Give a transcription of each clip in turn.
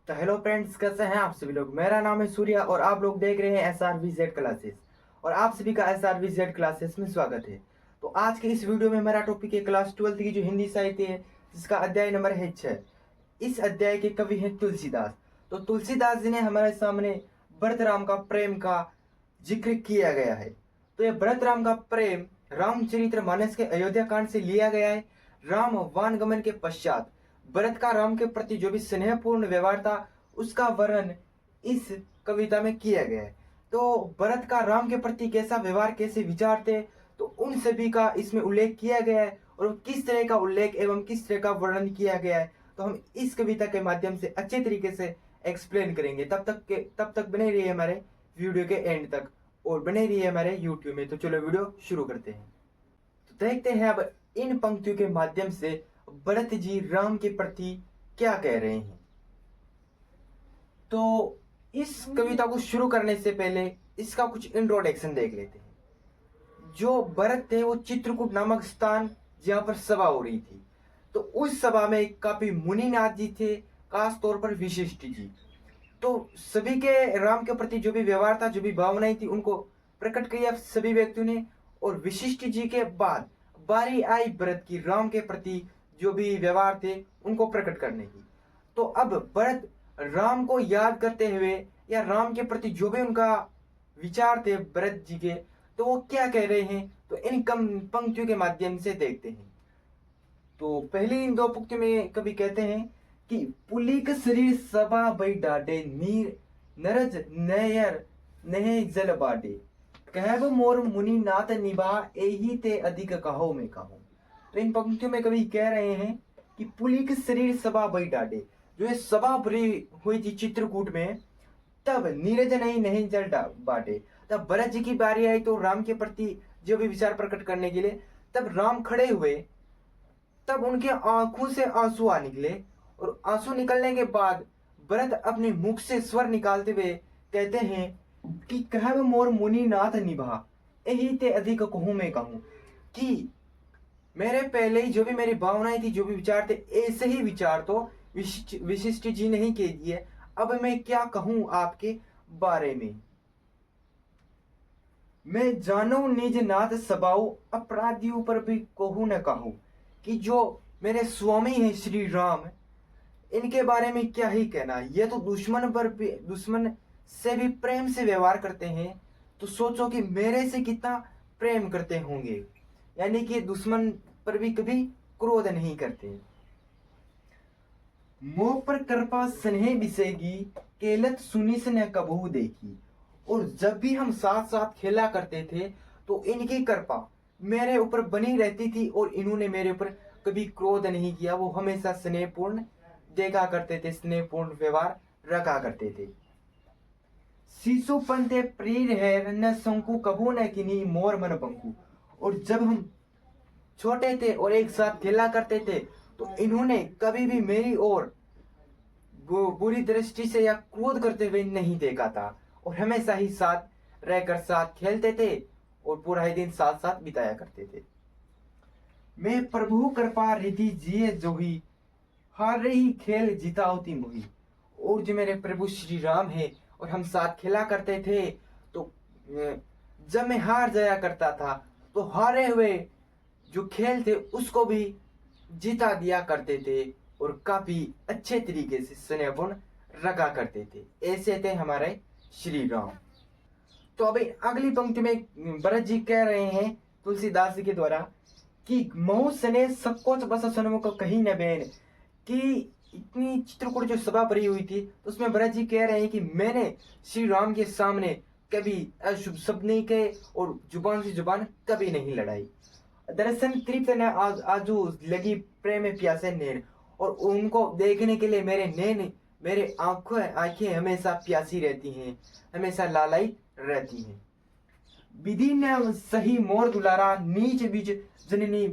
तो hello friends, कैसे हैं आप सभी लोग। मेरा नाम है सूर्या और आप लोग देख रहे हैं SRVZ क्लासेस। और आप सभी का SRVZ क्लासेस में स्वागत है। तो आज के इस वीडियो में मेरा टॉपिक है क्लास 12th की जो हिंदी साहित्य है, जिसका अध्याय नंबर है 6। इस अध्याय के कवि हैं तुलसीदास। तो तुलसीदास जी ने हमारे सामने भरत राम का प्रेम का जिक्र किया गया है। तो यह भरत राम का प्रेम रामचरितमानस के अयोध्या कांड से लिया गया है। राम वानगमन के पश्चात भरत का राम के प्रति जो भी स्नेहपूर्ण व्यवहार था, उसका वर्णन इस कविता में किया गया है। तो भरत का राम के प्रति कैसा व्यवहार, कैसे विचार थे, तो उन सभी का इसमें उल्लेख किया गया है। और किस तरह का उल्लेख एवं किस तरह का वर्णन किया गया है, तो हम इस कविता के माध्यम से अच्छे तरीके से एक्सप्लेन करेंगे। तब तक बने रहिए हमारे वीडियो के एंड तक और बने रहिए हमारे यूट्यूब में। तो चलो वीडियो शुरू करते हैं। तो देखते हैं अब इन पंक्तियों के माध्यम से भरत जी राम के प्रति क्या कह रहे हैं। तो इस कविता को शुरू करने से पहले इसका कुछ इंट्रोडक्शन देख लेते हैं। जो भरत थे वो चित्रकूट नामक स्थान, जहां पर सभा हो रही थी, तो उस सभा में काफी मुनिनाथ जी थे, खास तौर पर वशिष्ठ जी। तो सभी के राम के प्रति जो भी व्यवहार था, जो भी भावनाएं थी, उनको प्रकट किया सभी व्यक्तियों ने। और वशिष्ठ जी के बाद बारी आई भरत की राम के प्रति जो भी व्यवहार थे उनको प्रकट करने की। तो अब भरत राम को याद करते हुए या राम के प्रति जो भी उनका विचार थे भरत जी के, तो वो क्या कह रहे हैं, तो इन कम पंक्तियों के माध्यम से देखते हैं। तो पहली इन दो पंक्तियों में कवि कहते हैं कि पुलिक शरीर सभा भई डाडे नीर नरज नयर नहे जल बाडे कहब मोर मुनि नाथ निभा एही ते अधिक कहो में कहो। तो इन पंक्तियों में कवि कह रहे हैं कि पुलिक शरीर सभा भई डाडे, जो है सभा भरी हुई थी चित्रकूट में, तब नीरज नहीं जल बाटे। तब भरत जी की बारी आई तो राम के प्रति जो भी विचार प्रकट करने के लिए, तब राम खड़े हुए, तब उनके आंखों से आंसू आ निकले। और आंसू निकलने के बाद भरत अपने मुख से स्वर निकालते हुए कहते हैं कि कहब मोर मुनि नाथ निभा यही ते अधिक कहूं मैं कहूं, कि मेरे पहले ही जो भी मेरी भावनाएं थी, जो भी विचार थे, ऐसे ही विचार तो विशिष्ट जी ने ही कह दिए। अब मैं क्या कहूं आपके बारे में। मैं जानो निज नाथ सबाऊ अपराधियों पर भी कहूं न कहूं, कि जो मेरे स्वामी हैं श्री राम, इनके बारे में क्या ही कहना। ये तो दुश्मन से भी प्रेम से व्यवहार करते हैं, तो सोचो कि मेरे से कितना प्रेम करते होंगे। यानी कि दुश्मन पर भी कभी क्रोध नहीं करते। मोह पर कृपा स्नेह बिसेगी केलत सुनिस न कबहू देखी। और जब भी हम साथ साथ खेला करते थे, तो इनकी कृपा मेरे ऊपर बनी रहती थी और इन्होंने मेरे ऊपर कभी क्रोध नहीं किया। वो हमेशा स्नेहपूर्ण देखा करते थे, स्नेहपूर्ण व्यवहार रखा करते थे। शीशु पंते प्रीर है न शंकु कबू न किनी मोर मन पंकु। और जब हम छोटे थे और एक साथ खेला करते थे, तो इन्होंने कभी भी मेरी ओर बुरी दृष्टि से या क्रोध करते हुए नहीं देखा था। और हमेशा ही साथ रहकर साथ खेलते थे और पूरा ही दिन साथ साथ बिताया करते थे। मैं प्रभु कृपा रिधि जिये जोही हार रही खेल जितावती मुही। और जो मेरे प्रभु श्री राम है और हम साथ खेला करते थे, तो जब मैं हार जाया करता था, तो हारे हुए जो खेल थे उसको भी जिता दिया करते थे और काफी अच्छे तरीके से स्नेहपूर्ण रखा करते थे। ऐसे थे हमारे श्री राम। तो अभी अगली पंक्ति में भरत जी कह रहे हैं तुलसीदास जी के द्वारा कि महु सने सकोच बस सन्मुख कहीं न बेन, कि इतनी चित्रकूट जो सभा भरी हुई थी, तो उसमें भरत जी कह रहे हैं कि मैंने श्री राम के सामने कभी अशुभ शब्द नहीं कहे और जुबान से जुबान कभी नहीं लड़ाई। दर्शन तृप्त न आजू लगी प्रेम प्यासे नैन। और उनको देखने के लिए मेरे आंखें हमेशा प्यासी रहती हैं, हमेशा लालाई रहती हैं। विधि ने सही मोर दुलारा नीच बीच जननी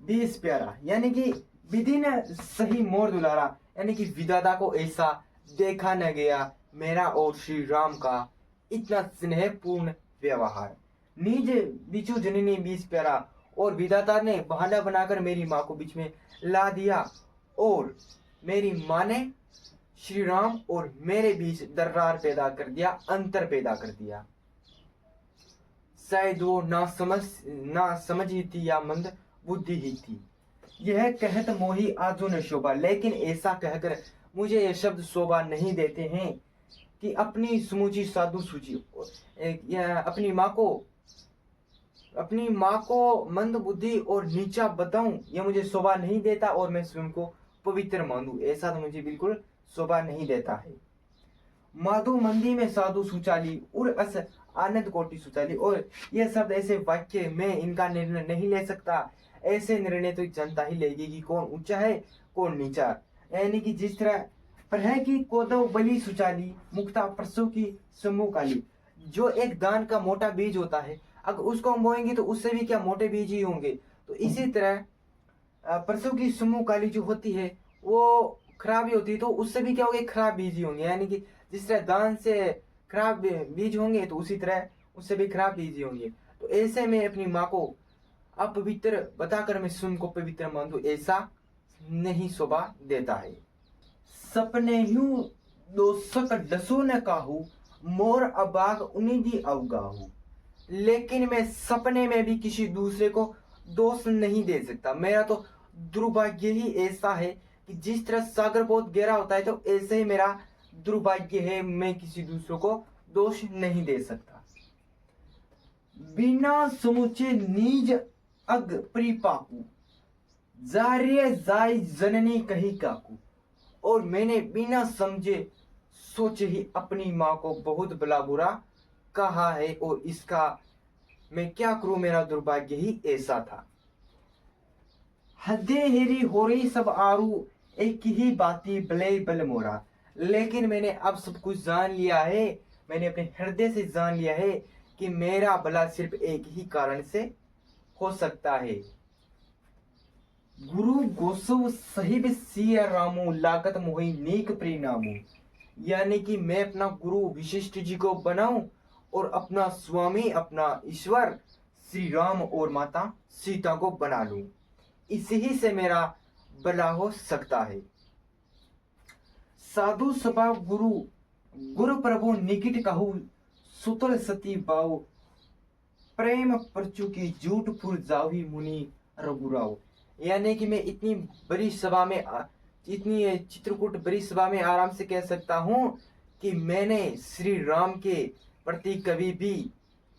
बीस प्यारा। यानी कि विधि ने सही मोर दुलारा, यानी कि विधाता को ऐसा देखा न गया मेरा और श्री राम का इतना स्नेहपूर्ण व्यवहार। निज बिचू जननी बीस प्यारा, और विधाता ने बहाना बनाकर मेरी माँ को बीच में ला दिया और मेरी माँ ने श्री राम और मेरे बीच दरार पैदा कर दिया, अंतर पैदा कर दिया। शायद वो ना समझ ही थी या मंद बुद्धि ही थी। यह कहत मोही आजो न शोभा, लेकिन ऐसा कहकर मुझे ये शब्द शोभा नहीं देते हैं कि अपनी समूची साधु सूची या अपनी माँ को मंद बुद्धि और नीचा बताऊं, यह मुझे शोभा नहीं देता और मैं स्वयं को पवित्र मानूं, ऐसा तो मुझे बिल्कुल शोभा नहीं देता है। माधु मंदी में साधु सुचाली और अस आनंद कोटि सुचाली, और यह शब्द ऐसे वाक्य मैं इनका निर्णय नहीं ले सकता। ऐसे निर्णय तो जनता ही लेगी कि कौन ऊंचा है कौन नीचा। यानी कि जिस तरह पर है कि कोदव बलि सुचाली मुक्ता प्रसव की समूह काली, जो एक दान का मोटा बीज होता है, अगर उसको हम बोएंगे तो उससे भी क्या मोटे बीज ही होंगे। तो इसी तरह प्रसव की समूह काली जो होती है वो खराब ही होती है, तो उससे भी क्या होंगे, खराब बीज ही होंगे। यानी कि जिस तरह दान से खराब बीज होंगे तो उसी तरह उससे भी खराब बीज ही होंगे। तो ऐसे में अपनी माँ को अपवित्र बताकर मैं स्वयं को पवित्र मान दूं, ऐसा नहीं शोभा देता है। सपने यूं दोषक डसो न काहू, मोर अबाग उन्हीं दी अवगाहू। लेकिन मैं सपने में भी किसी दूसरे को दोष नहीं दे सकता। मेरा तो दुर्भाग्य ही ऐसा है कि जिस तरह सागर बहुत गहरा होता है, तो ऐसे ही मेरा दुर्भाग्य है, मैं किसी दूसरे को दोष नहीं दे सकता। बिना समुचे नीज अग परिपाकू, जारे जाय जननी कही काकू। और मैंने बिना समझे सोचे ही अपनी माँ को बहुत भला बुरा कहा है, और इसका मैं क्या करूं, मेरा दुर्भाग्य ही ऐसा था। हदे हेरी हो रही सब आरू, एक ही बाती बले बल मोरा। लेकिन मैंने अब सब कुछ जान लिया है, मैंने अपने हृदय से जान लिया है कि मेरा भला सिर्फ एक ही कारण से हो सकता है। गुरु गोसव साहिब सिया रामू, लागत मोही नीक परिणामू। यानी कि मैं अपना गुरु विशिष्ट जी को बनाऊं और अपना स्वामी, अपना ईश्वर श्री राम और माता सीता को बना लूं, इसी से मेरा भला हो सकता है। साधु सभा गुरु गुरु प्रभु निकट कहू, सुतल सती बाऊ। प्रेम परचु की झूठ फुर जावी मुनि रघुराव। यानी कि मैं इतनी बड़ी सभा में, इतनी चित्रकूट बड़ी सभा में आराम से कह सकता हूं कि मैंने श्री राम के प्रति कभी भी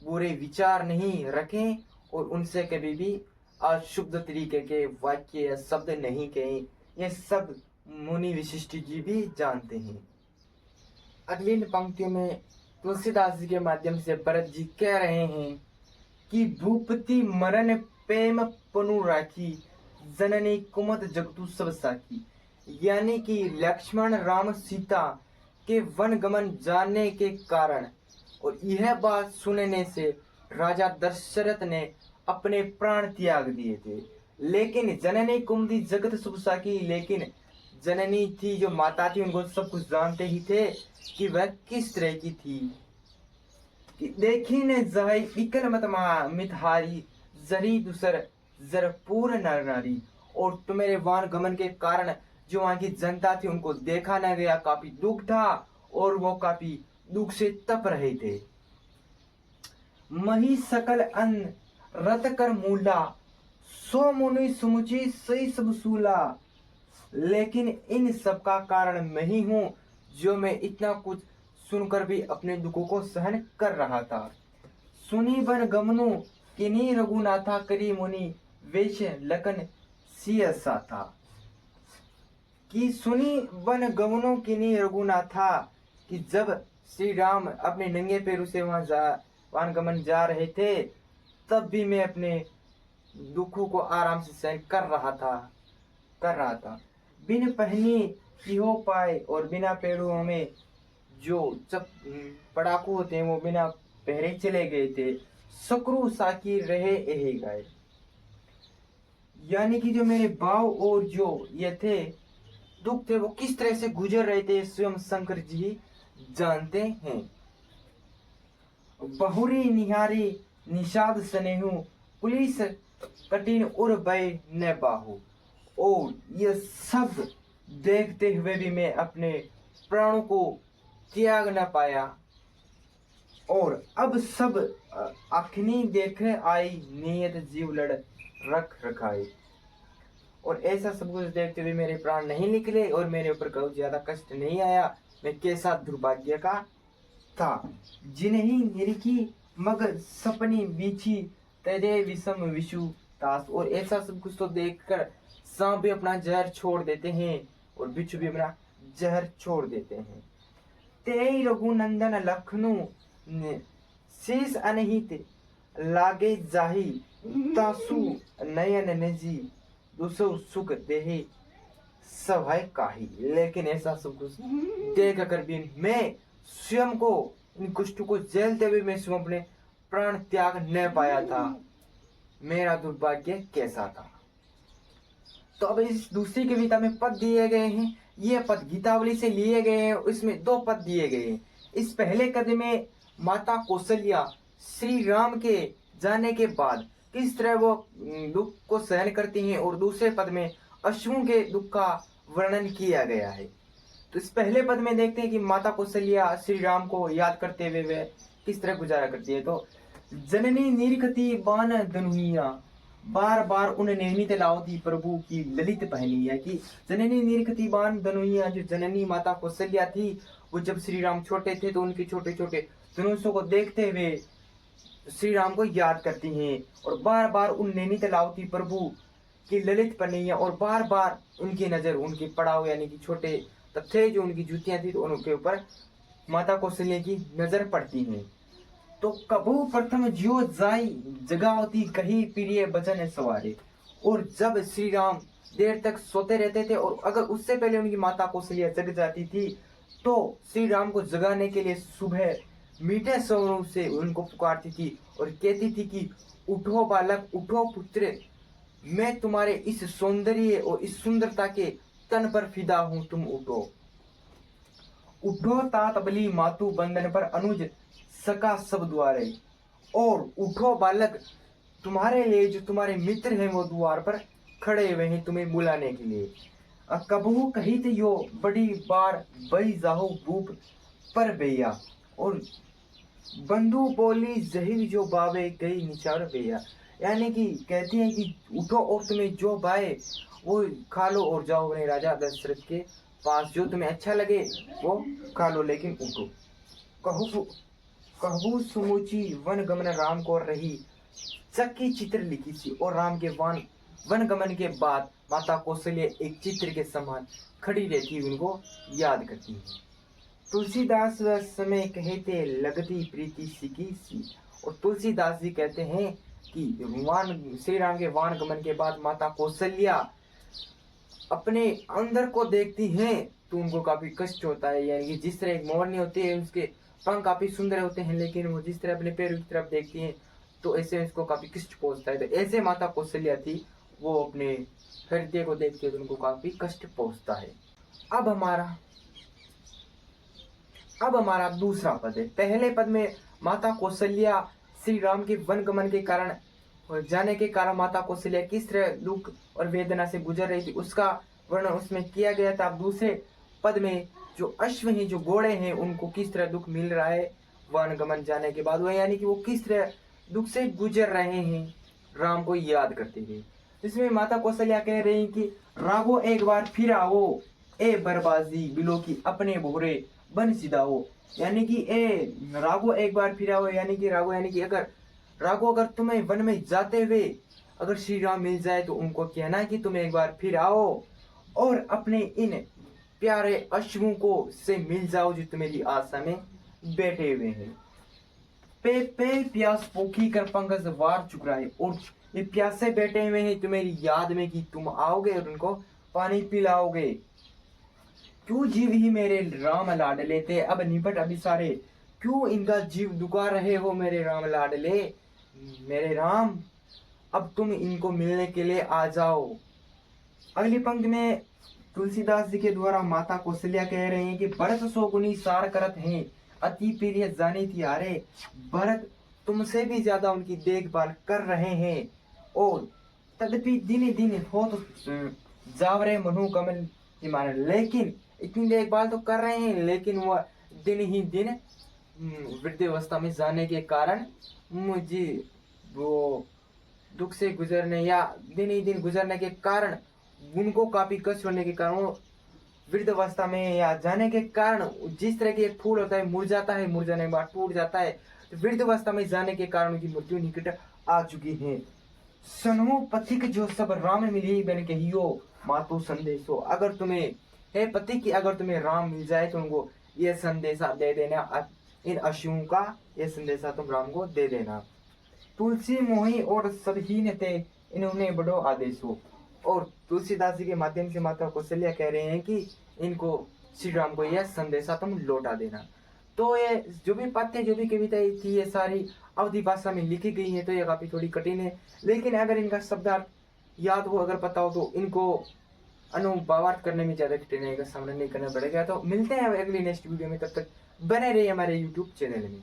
बुरे विचार नहीं रखे और उनसे कभी भी अशुद्ध तरीके के वाक्य या शब्द नहीं कहे। ये सब मुनि वशिष्ठ जी भी जानते हैं। अगली पंक्तियों में तुलसीदास जी के माध्यम से भरत जी कह रहे हैं कि भूपति मरण प्रेम पनु राखी, जननी कुमत जगतु सब साखी। यानी कि लक्ष्मण राम सीता के वन गमन जानने के कारण और यह बात सुनने से राजा दशरथ ने अपने प्राण त्याग दिए थे। लेकिन जननी कुमति जगत शुभ साखी, लेकिन जननी थी जो माता थी, उनको सब कुछ जानते ही थे कि वह किस तरह की थी। देखी ने जाय इकल मत मितहारी, जरी दूसर जरपूर नर नारी। और तुम्हारे वान गमन के कारण जो वहां की जनता थी उनको देखा न गया, काफी दुख था और वो काफी दुख से तप रहे थे। मही सकल अन्न रत कर मूला, सो मुनि समुची सही सब सूला। लेकिन इन सब का कारण मैं ही हूं, जो मैं इतना कुछ सुनकर भी अपने दुखों को सहन कर रहा था। सुनी बन गमनु किनी रघुनाथा, करी मुनि वेश लखन सियसा था। कि सुनी बन गमनु किनी रघुनाथा, कि जब श्री राम अपने नंगे पैरों से वहां गमन जा रहे थे, तब भी मैं अपने दुखों को आराम से सहन कर रहा था। बिन पहनी की हो पाए, और बिना पेड़ों में जो जब पड़ाकू होते हैं वो बिना पहरे चले गए थे। सकरू साकी रहे एहे गए। यानी कि जो मेरे भाव और जो ये थे दुख थे वो किस तरह से गुजर रहे थे, स्वयं शंकर जी जानते हैं। बहुरी निहारी निषाद स्नेहु, पुलिस कठिन उर भय न बाहु। और ये सब देखते हुए भी मैं अपने प्राणों को त्याग न पाया। और अब सब अखनी देख आई, नियत जीव लड़ रख रखाई। और ऐसा सब कुछ देखते हुए मेरे प्राण नहीं निकले और मेरे ऊपर बहुत ज्यादा कष्ट नहीं आया। मैं कैसा दुर्भाग्य का था। जिन्हीं निरखी मग सपनी बीछी, तेरे विषम विषु तास। और ऐसा सब कुछ तो देखकर सांप भी अपना जहर छोड़ देते हैं और बिच्छू भी अपना जहर छोड़ देते हैं। ते रघुनंदन लखनऊ शेष अनहित, लागे जाही तासु नयन निजी, दुसो सुख देहे सभय काही। लेकिन ऐसा सब कुछ देख कर भी मैं स्वयं को, इन कुष्ठ को झेलते हुए मैं स्वयं अपने प्राण त्याग न पाया था। मेरा दुर्भाग्य कैसा था। तो अब इस दूसरी कविता में पद दिए गए हैं। ये पद गीतावली से लिए गए हैं। इसमें 2 पद दिए गए हैं। इस पहले पद में माता कौशल्या श्री राम के जाने के बाद किस तरह वो दुख को सहन करती हैं, और दूसरे पद में अश्वों के दुख का वर्णन किया गया है। तो इस पहले पद में देखते हैं कि माता कौशल्या श्री राम को याद करते हुए वे किस तरह गुजारा करती है। तो जननी निरखती बान धनुइया, बार बार उन नैमित लावती प्रभु की ललित पहनी है। कि जननी निरखती बान धनुइया, जो जननी माता कौशल्या थी, वो जब श्री राम छोटे थे तो उनके छोटे छोटे धनुषों को देखते हुए श्री राम को याद करती हैं। और बार बार उन नैमित लावती प्रभु की ललित पहनी, और बार बार उनकी नजर उनके पड़ाव यानी कि छोटे तथे जो उनकी जूतियां थी तो उनके ऊपर माता कौशल्या की नजर पड़ती है। तो कबू प्रथम जियो जाई, जगावती कही प्रिय बचन सवारे। और जब श्री राम देर तक सोते रहते थे और अगर उससे पहले उनकी माता कौशल्या जग जाती थी तो श्री राम को जगाने के लिए सुबह मीठे स्वरों से उनको पुकारती थी और कहती थी कि उठो बालक, उठो पुत्र, मैं तुम्हारे इस सौंदर्य और इस सुंदरता के तन पर फिदा हूं, तुम उठो। उठो तात बली मातु बंधन पर अनुज सका सब द्वारे। और उठो बालक, तुम्हारे लिए जो तुम्हारे मित्र हैं वो द्वार पर खड़े हुए हैं तुम्हें बुलाने के लिए। कबहू कहित यो बड़ी बार बई जाहो भूप पर भैया। और बंधु बोली जहिर जो बावे गई निचार भैया। यानी कि कहती हैं कि उठो और तुम्हें जो भाए वो खा लो और जाओ अपने राजा दशरथ के पास, जो तुम्हें अच्छा लगे वो खा लो, लेकिन उठो। कहबू सुमुची वन गमन राम को रही, चक्की चित्र लिखी सी। और राम के वन गमन के बाद माता कौशल्या एक चित्र के समान खड़ी रहती है, उनको याद करती है। तुलसीदास वह समय कहते लगती प्रीति सिकी सी। और तुलसीदास जी कहते हैं कि श्री राम के वान गमन के बाद माता कौशल्या अपने अंदर को देखती हैं तो उनको काफी कष्ट होता है। यानी कि जिस तरह एक मोरनी होती है, उसके पंख काफी सुंदर होते हैं, लेकिन वो जिस तरह अपने पैरों की तरफ देखती हैं तो ऐसे उसको काफी कष्ट पहुंचता है। तो ऐसे माता कौशल्या थी, वो अपने हृदय को देखते हैं तो उनको काफी कष्ट पहुंचता है। अब हमारा दूसरा पद है। पहले पद में माता कौशल्या श्री राम के वन गमन के कारण जाने के कारण माता कौशल्या किस तरह दुख और वेदना से गुजर रही थी उसका वर्णन उसमें किया गया था। अब दूसरे पद में जो अश्व हैं, जो घोड़े हैं, उनको किस तरह दुख मिल रहा है वन गमन जाने के बाद, वो यानी कि वो किस तरह दुख से गुजर रहे हैं राम को याद करते हुए। इसमें माता कौशल्या कह रही कि राघो एक बार फिर आओ, ए बरबाजी बिलो की अपने भोरे बन सिदाओ। यानी कि ए राघो एक बार फिर आओ, यानी कि राघो अगर तुम्हें वन में जाते हुए अगर श्री राम मिल जाए तो उनको कहना कि तुम एक बार फिर आओ और अपने इन प्यारे अश्वों को से मिल जाओ जो तुम्हारी आशा में बैठे हुए हैं। पे प्यास पोखी कर पंकज वार चुकराए। और ये प्यासे बैठे हुए हैं तुम्हारी याद में कि तुम आओगे और उनको पानी पिलाओगे। क्यों जीव ही मेरे राम लाड लेते अब निपट अभिसारे। क्यों इनका जीव दुखा रहे हो मेरे राम लाडले, मेरे राम अब तुम इनको मिलने के लिए आ जाओ। अगली पंक्ति में तुलसीदास जी के द्वारा माता कौशल्या कह रहे हैं कि भरत शोकुनी सार करत हैं, अति प्रिय जानी थी हारे। भरत तुमसे भी ज्यादा उनकी देखभाल कर रहे हैं और तदपि दिन दिन हो तो जावरे मनु कमल मारे। लेकिन इतनी देखभाल तो कर रहे हैं, लेकिन वह दिन ही दिन वृद्धावस्था में जाने के कारण मुझे वो दुख से गुजरने या दिन ही दिन गुजरने के कारण उनको काफी कष्ट होने के कारण वो वृद्धावस्था में या जाने के कारण जिस तरह के एक फूल होता है मुरझाता है, मुरझाने के बाद टूट जाता है, तो वृद्धावस्था में जाने के कारण उनकी मृत्यु निकट आ चुकी है। सनो पथिक जो सब राम मिली बन कहियो मातो संदेशो। अगर तुम्हें हे पति की अगर तुम्हें राम मिल जाए तो उनको ये संदेशा दे देना, इन अश्वों का ये संदेशा तुम राम को दे देना। तुलसी मोही और सबहीन थे इन्होंने बड़ो आदेश हो। और तुलसीदास जी के माध्यम से माता कौशल्या कह रहे हैं कि इनको श्री राम को यह संदेशा तुम लौटा देना। तो ये जो भी पद्य जो भी कविताएं थी ये सारी अवधी भाषा में लिखी गई है, तो ये काफी थोड़ी कठिन है, लेकिन अगर इनका शब्दार्थ याद हो, अगर पता हो, तो इनको अनुवाद करने में ज्यादा कठिनाई का सामना नहीं करना पड़ेगा। तो मिलते हैं अगली नेक्स्ट वीडियो में, तब तक बने रहिए हमारे यूट्यूब चैनल में।